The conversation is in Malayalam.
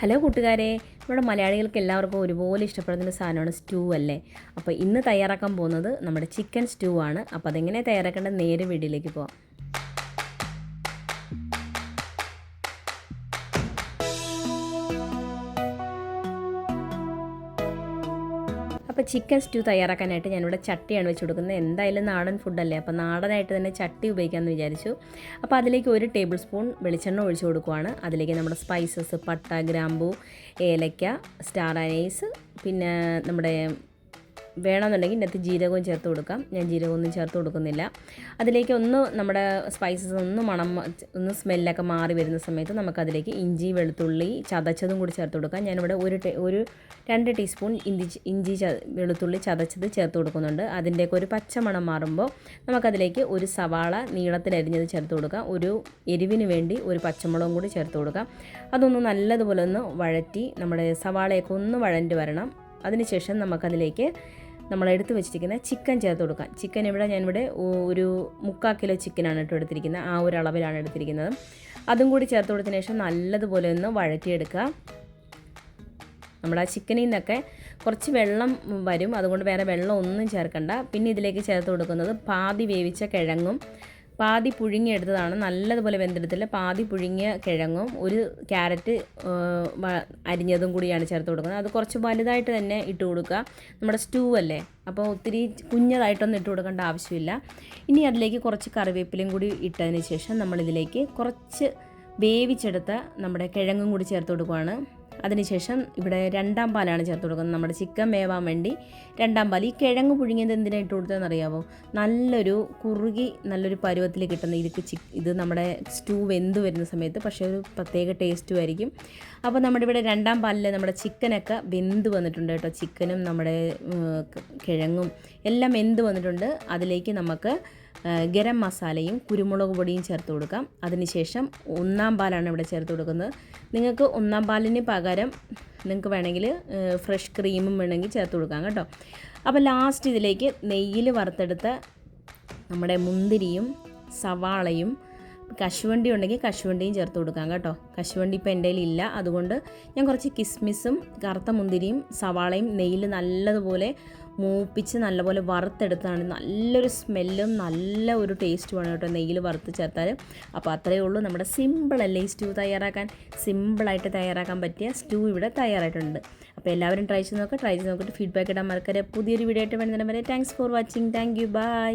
ഹലോ കൂട്ടുകാരെ, നമ്മുടെ മലയാളികൾക്ക് എല്ലാവർക്കും ഒരുപോലെ ഇഷ്ടപ്പെടുന്നൊരു സാധനമാണ് സ്റ്റൂ അല്ലേ. അപ്പോൾ ഇന്ന് തയ്യാറാക്കാൻ പോകുന്നത് നമ്മുടെ ചിക്കൻ സ്റ്റൂ ആണ്. അപ്പോൾ അതെങ്ങനെ തയ്യാറാക്കേണ്ടത് നേരെ വീഡിയോയിലേക്ക് പോകാം. അപ്പോൾ ചിക്കൻ സ്റ്റൂ തയ്യാറാക്കാനായിട്ട് ഞാനിവിടെ ചട്ടിയാണ് വെച്ച് കൊടുക്കുന്നത്. എന്തായാലും നാടൻ ഫുഡല്ലേ, അപ്പോൾ നാടനായിട്ട് തന്നെ ചട്ടി ഉപയോഗിക്കാമെന്ന് വിചാരിച്ചു. അപ്പോൾ അതിലേക്ക് 1 ടേബിൾ സ്പൂൺ വെളിച്ചെണ്ണ ഒഴിച്ച് കൊടുക്കുവാണ്. അതിലേക്ക് നമ്മുടെ സ്പൈസസ്, പട്ട, ഗ്രാമ്പൂ, ഏലക്ക, സ്റ്റാർ അനീസ്, പിന്നെ നമ്മുടെ വേണമെന്നുണ്ടെങ്കിൽ ഇതിനകത്ത് ജീരകവും ചേർത്ത് കൊടുക്കാം. ഞാൻ ജീരകമൊന്നും ചേർത്ത് കൊടുക്കുന്നില്ല. അതിലേക്ക് നമ്മുടെ സ്പൈസസ് ഒന്ന് സ്മെല്ലൊക്കെ മാറി വരുന്ന സമയത്ത് നമുക്കതിലേക്ക് ഇഞ്ചി, വെളുത്തുള്ളി ചതച്ചതും കൂടി ചേർത്ത് കൊടുക്കാം. ഞാനിവിടെ 2 ടീസ്പൂൺ വെളുത്തുള്ളി ചതച്ചത് ചേർത്ത് കൊടുക്കുന്നുണ്ട്. അതിൻ്റെയൊക്കെ ഒരു പച്ചമണം മാറുമ്പോൾ നമുക്കതിലേക്ക് ഒരു സവാള നീളത്തിലരിഞ്ഞത് ചേർത്ത് കൊടുക്കാം. ഒരു എരിവിന് വേണ്ടി ഒരു പച്ചമുളകും കൂടി ചേർത്ത് കൊടുക്കാം. അതൊന്ന് നല്ലതുപോലെ ഒന്ന് വഴറ്റി നമ്മുടെ സവാളയൊക്കെ ഒന്ന് വഴണ്ടി വരണം. അതിനുശേഷം നമുക്കതിലേക്ക് നമ്മളെടുത്ത് വെച്ചിരിക്കുന്ന ചിക്കൻ ചേർത്ത് കൊടുക്കാം. ചിക്കൻ ഞാനിവിടെ ഒരു 3/4 കിലോ ചിക്കനാണ് എടുത്തിരിക്കുന്നത്. ആ ഒരു അളവിലാണ് എടുത്തിരിക്കുന്നത്. അതും കൂടി ചേർത്ത് കൊടുത്തതിന് ശേഷം നല്ലതുപോലെ ഒന്ന് വഴറ്റിയെടുക്കുക. നമ്മുടെ ചിക്കനിൽ നിന്നൊക്കെ കുറച്ച് വെള്ളം വരും, അതുകൊണ്ട് വേറെ വെള്ളം ഒന്നും ചേർക്കണ്ട. പിന്നെ ഇതിലേക്ക് ചേർത്ത് കൊടുക്കുന്നത് പാതി വേവിച്ച കിഴങ്ങും പാതി പുഴുങ്ങിയെടുത്തതാണ്, നല്ലതുപോലെ വെന്തെടുത്തില്ല. പാതി പുഴുങ്ങിയ കിഴങ്ങും ഒരു ക്യാരറ്റ് അരിഞ്ഞതും കൂടിയാണ് ചേർത്ത് കൊടുക്കുന്നത്. അത് കുറച്ച് വലുതായിട്ട് തന്നെ ഇട്ട് കൊടുക്കുക. നമ്മുടെ സ്റ്റൂ അല്ലേ, അപ്പോൾ ഒത്തിരി കുഞ്ഞതായിട്ടൊന്നും ഇട്ട് കൊടുക്കേണ്ട ആവശ്യമില്ല. ഇനി അതിലേക്ക് കുറച്ച് കറിവേപ്പിലയും കൂടി ഇട്ടതിന് ശേഷം നമ്മളിതിലേക്ക് കുറച്ച് വേവിച്ചെടുത്ത നമ്മുടെ കിഴങ്ങും കൂടി ചേർത്ത് കൊടുക്കുകയാണ്. അതിനുശേഷം ഇവിടെ 2ാം പാലാണ് ചേർത്ത് കൊടുക്കുന്നത്. നമ്മുടെ ചിക്കൻ വേവാൻ വേണ്ടി 2ാം പാൽ. ഈ കിഴങ്ങ് പുഴുങ്ങിയത് എന്തിനാണ് ഇട്ട് കൊടുത്തതെന്ന് അറിയാമോ? നല്ലൊരു പരുവത്തിൽ കിട്ടുന്ന ഇത് നമ്മുടെ സ്റ്റൂ വെന്ത് വരുന്ന സമയത്ത് പക്ഷേ ഒരു പ്രത്യേക ടേസ്റ്റും ആയിരിക്കും. അപ്പോൾ നമ്മുടെ ഇവിടെ 2ാം പാലിൽ നമ്മുടെ ചിക്കനൊക്കെ വെന്ത് വന്നിട്ടുണ്ട് കേട്ടോ. ചിക്കനും നമ്മുടെ കിഴങ്ങും എല്ലാം വെന്ത് വന്നിട്ടുണ്ട്. അതിലേക്ക് നമുക്ക് ഗരം മസാലയും കുരുമുളക് പൊടിയും ചേർത്ത് കൊടുക്കാം. അതിനുശേഷം 1ാം പാലാണ് ഇവിടെ ചേർത്ത് കൊടുക്കുന്നത്. നിങ്ങൾക്ക് 1ാം പാലിന് പകരം നിങ്ങൾക്ക് വേണമെങ്കിൽ ഫ്രഷ് ക്രീമും വേണമെങ്കിൽ ചേർത്ത് കൊടുക്കാം കേട്ടോ. അപ്പോൾ ലാസ്റ്റ് ഇതിലേക്ക് നെയ്യിൽ വറുത്തെടുത്ത നമ്മുടെ മുന്തിരിയും സവാളയും കശുവണ്ടി ഉണ്ടെങ്കിൽ കശുവണ്ടിയും ചേർത്ത് കൊടുക്കാം കേട്ടോ. കശുവണ്ടി ഇപ്പോൾ എൻ്റെ കയ്യിൽ ഇല്ല, അതുകൊണ്ട് ഞാൻ കുറച്ച് കിസ്മിസും കറുത്ത മുന്തിരിയും സവാളയും നെയ്യിൽ നല്ലതുപോലെ മൂപ്പിച്ച് നല്ലപോലെ വറുത്തെടുത്താണ്. നല്ലൊരു സ്മെല്ലും നല്ല ഒരു ടേസ്റ്റുമാണ് കേട്ടോ നെയ്യിൽ വറുത്ത് ചേർത്താൽ. അപ്പോൾ അത്രയേ ഉള്ളൂ. നമ്മുടെ സിമ്പിളല്ലേ ഈ സ്റ്റൂ തയ്യാറാക്കാൻ. സിമ്പിളായിട്ട് തയ്യാറാക്കാൻ പറ്റിയ സ്റ്റൂ ഇവിടെ തയ്യാറായിട്ടുണ്ട്. അപ്പോൾ എല്ലാവരും ട്രൈ ചെയ്ത് നോക്കിയിട്ട് ഫീഡ്ബാക്ക് ഇടാൻ മറക്കരുത്. പുതിയൊരു വീഡിയോ ആയിട്ട് വരുന്നതിന് വരെ thanks for watching. Thank you. By.